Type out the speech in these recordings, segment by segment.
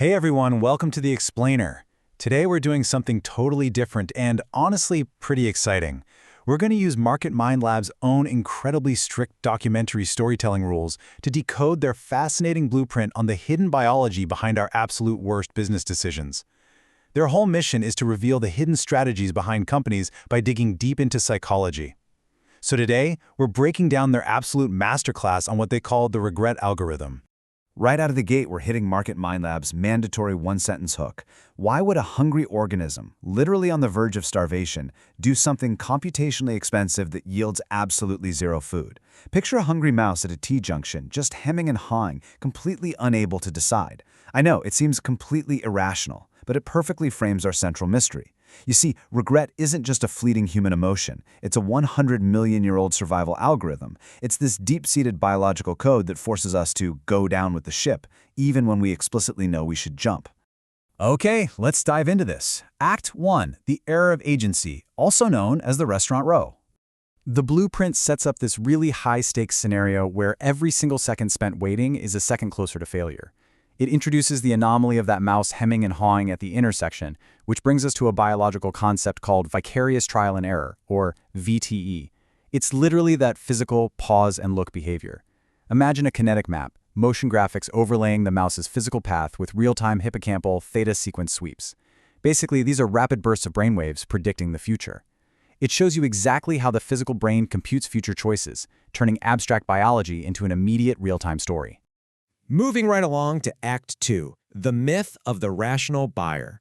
Hey everyone, welcome to The Explainer. Today we're doing something totally different and honestly pretty exciting. We're going to use Market Mind Lab's own incredibly strict documentary storytelling rules to decode their fascinating blueprint on the hidden biology behind our absolute worst business decisions. Their whole mission is to reveal the hidden strategies behind companies by digging deep into psychology. So today, we're breaking down their absolute masterclass on what they call the regret algorithm. Right out of the gate, we're hitting Market Mind Lab's mandatory one-sentence hook. Why would a hungry organism, literally on the verge of starvation, do something computationally expensive that yields absolutely zero food? Picture a hungry mouse at a T-junction, just hemming and hawing, completely unable to decide. I know, it seems completely irrational, but it perfectly frames our central mystery. You see, regret isn't just a fleeting human emotion. It's a 100-million-year-old survival algorithm. It's this deep-seated biological code that forces us to go down with the ship, even when we explicitly know we should jump. Okay, let's dive into this. Act 1, the error of agency, also known as the restaurant row. The blueprint sets up this really high-stakes scenario where every single second spent waiting is a second closer to failure. It introduces the anomaly of that mouse hemming and hawing at the intersection, which brings us to a biological concept called vicarious trial and error, or VTE. It's literally that physical pause and look behavior. Imagine a kinetic map, motion graphics overlaying the mouse's physical path with real-time hippocampal theta sequence sweeps. Basically, these are rapid bursts of brainwaves predicting the future. It shows you exactly how the physical brain computes future choices, turning abstract biology into an immediate real-time story. Moving right along to Act 2, the myth of the rational buyer.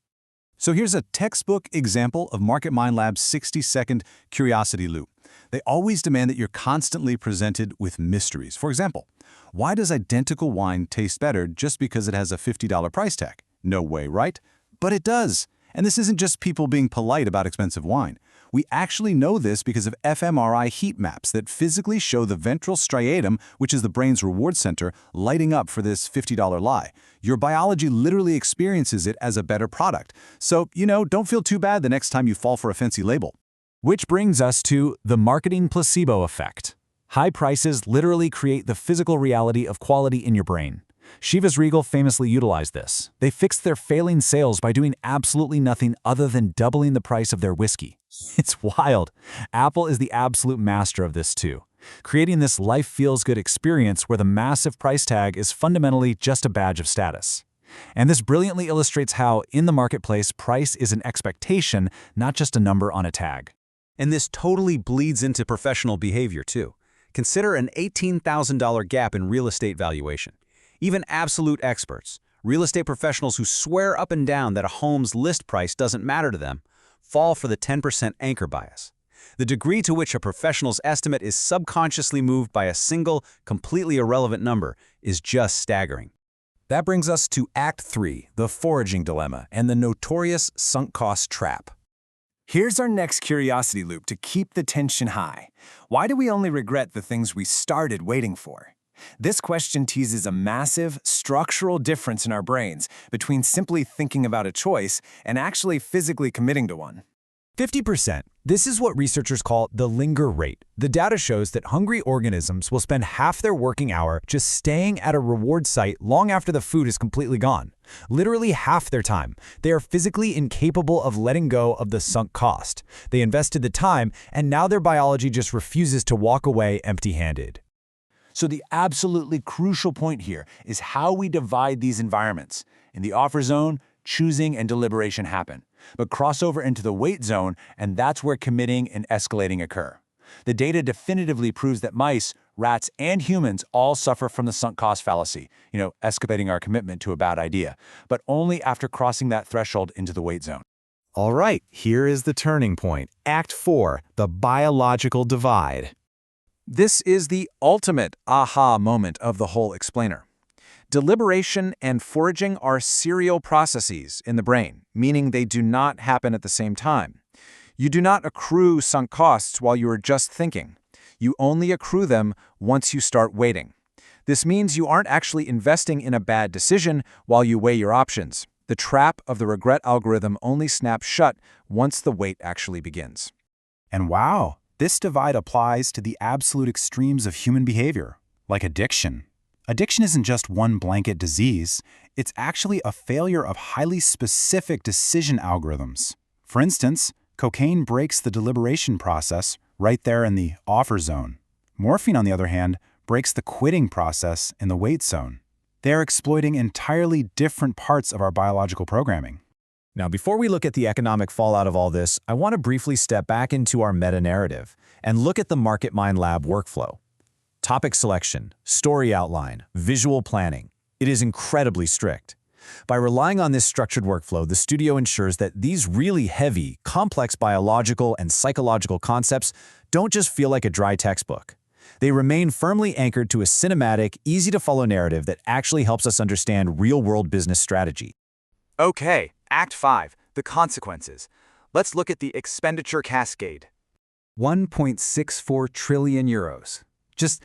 So here's a textbook example of Market Mind Lab's 60-second curiosity loop. They always demand that you're constantly presented with mysteries. For example, why does identical wine taste better just because it has a $50 price tag? No way, right? But it does. And this isn't just people being polite about expensive wine. We actually know this because of fMRI heat maps that physically show the ventral striatum, which is the brain's reward center, lighting up for this $50 lie. Your biology literally experiences it as a better product. So, don't feel too bad the next time you fall for a fancy label. Which brings us to the marketing placebo effect. High prices literally create the physical reality of quality in your brain. Chivas Regal famously utilized this. They fixed their failing sales by doing absolutely nothing other than doubling the price of their whiskey. It's wild. Apple is the absolute master of this too, creating this life-feels-good experience where the massive price tag is fundamentally just a badge of status. And this brilliantly illustrates how, in the marketplace, price is an expectation, not just a number on a tag. And this totally bleeds into professional behavior too. Consider an $18,000 gap in real estate valuation. Even absolute experts, real estate professionals who swear up and down that a home's list price doesn't matter to them, fall for the 10% anchor bias. The degree to which a professional's estimate is subconsciously moved by a single, completely irrelevant number is just staggering. That brings us to Act 3, the foraging dilemma and the notorious sunk cost trap. Here's our next curiosity loop to keep the tension high. Why do we only regret the things we started waiting for? This question teases a massive, structural difference in our brains between simply thinking about a choice and actually physically committing to one. 50%. This is what researchers call the linger rate. The data shows that hungry organisms will spend half their working hour just staying at a reward site long after the food is completely gone. Literally half their time. They are physically incapable of letting go of the sunk cost. They invested the time, and now their biology just refuses to walk away empty-handed. So the absolutely crucial point here is how we divide these environments. In the offer zone, choosing and deliberation happen, but cross over into the wait zone, and that's where committing and escalating occur. The data definitively proves that mice, rats, and humans all suffer from the sunk cost fallacy, escalating our commitment to a bad idea, but only after crossing that threshold into the wait zone. All right, here is the turning point. Act 4, the biological divide. This is the ultimate aha moment of the whole explainer. Deliberation and foraging are serial processes in the brain, meaning they do not happen at the same time. You do not accrue sunk costs while you are just thinking. You only accrue them once you start waiting. This means you aren't actually investing in a bad decision while you weigh your options. The trap of the regret algorithm only snaps shut once the wait actually begins. And wow! This divide applies to the absolute extremes of human behavior, like addiction. Addiction isn't just one blanket disease, it's actually a failure of highly specific decision algorithms. For instance, cocaine breaks the deliberation process right there in the offer zone. Morphine, on the other hand, breaks the quitting process in the wait zone. They're exploiting entirely different parts of our biological programming. Now, before we look at the economic fallout of all this, I want to briefly step back into our meta-narrative and look at the Market Mind Lab workflow. Topic selection, story outline, visual planning. It is incredibly strict. By relying on this structured workflow, the studio ensures that these really heavy, complex biological and psychological concepts don't just feel like a dry textbook. They remain firmly anchored to a cinematic, easy-to-follow narrative that actually helps us understand real-world business strategy. Okay, Act 5, the consequences. Let's look at the expenditure cascade. 1.64 trillion euros. Just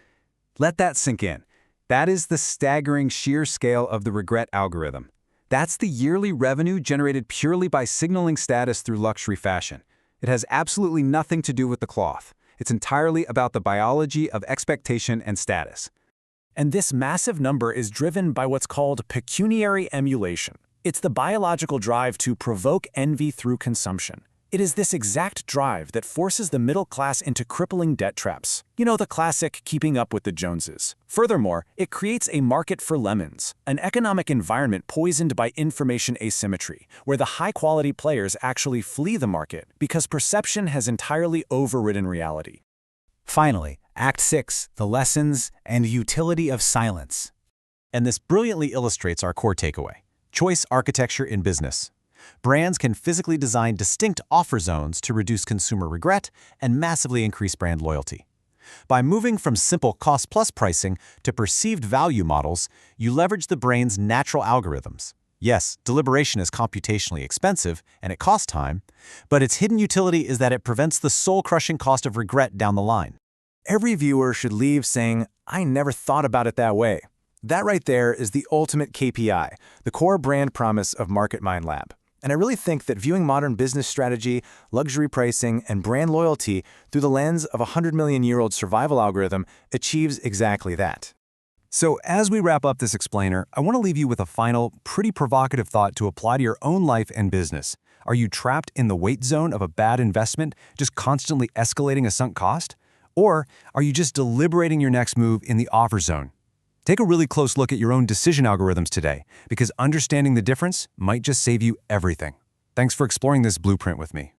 let that sink in. That is the staggering sheer scale of the regret algorithm. That's the yearly revenue generated purely by signaling status through luxury fashion. It has absolutely nothing to do with the cloth. It's entirely about the biology of expectation and status. And this massive number is driven by what's called pecuniary emulation. It's the biological drive to provoke envy through consumption. It is this exact drive that forces the middle class into crippling debt traps. You know, the classic keeping up with the Joneses. Furthermore, it creates a market for lemons, an economic environment poisoned by information asymmetry, where the high-quality players actually flee the market because perception has entirely overridden reality. Finally, Act 6, the lessons and utility of silence. And this brilliantly illustrates our core takeaway: choice architecture in business. Brands can physically design distinct offer zones to reduce consumer regret and massively increase brand loyalty. By moving from simple cost-plus pricing to perceived value models, you leverage the brain's natural algorithms. Yes, deliberation is computationally expensive and it costs time, but its hidden utility is that it prevents the soul-crushing cost of regret down the line. Every viewer should leave saying, "I never thought about it that way." That right there is the ultimate KPI, the core brand promise of Market Mind Lab. And I really think that viewing modern business strategy, luxury pricing, and brand loyalty through the lens of a 100-million-year-old survival algorithm achieves exactly that. So as we wrap up this explainer, I want to leave you with a final, pretty provocative thought to apply to your own life and business. Are you trapped in the wait zone of a bad investment, just constantly escalating a sunk cost? Or are you just deliberating your next move in the offer zone? Take a really close look at your own decision algorithms today, because understanding the difference might just save you everything. Thanks for exploring this blueprint with me.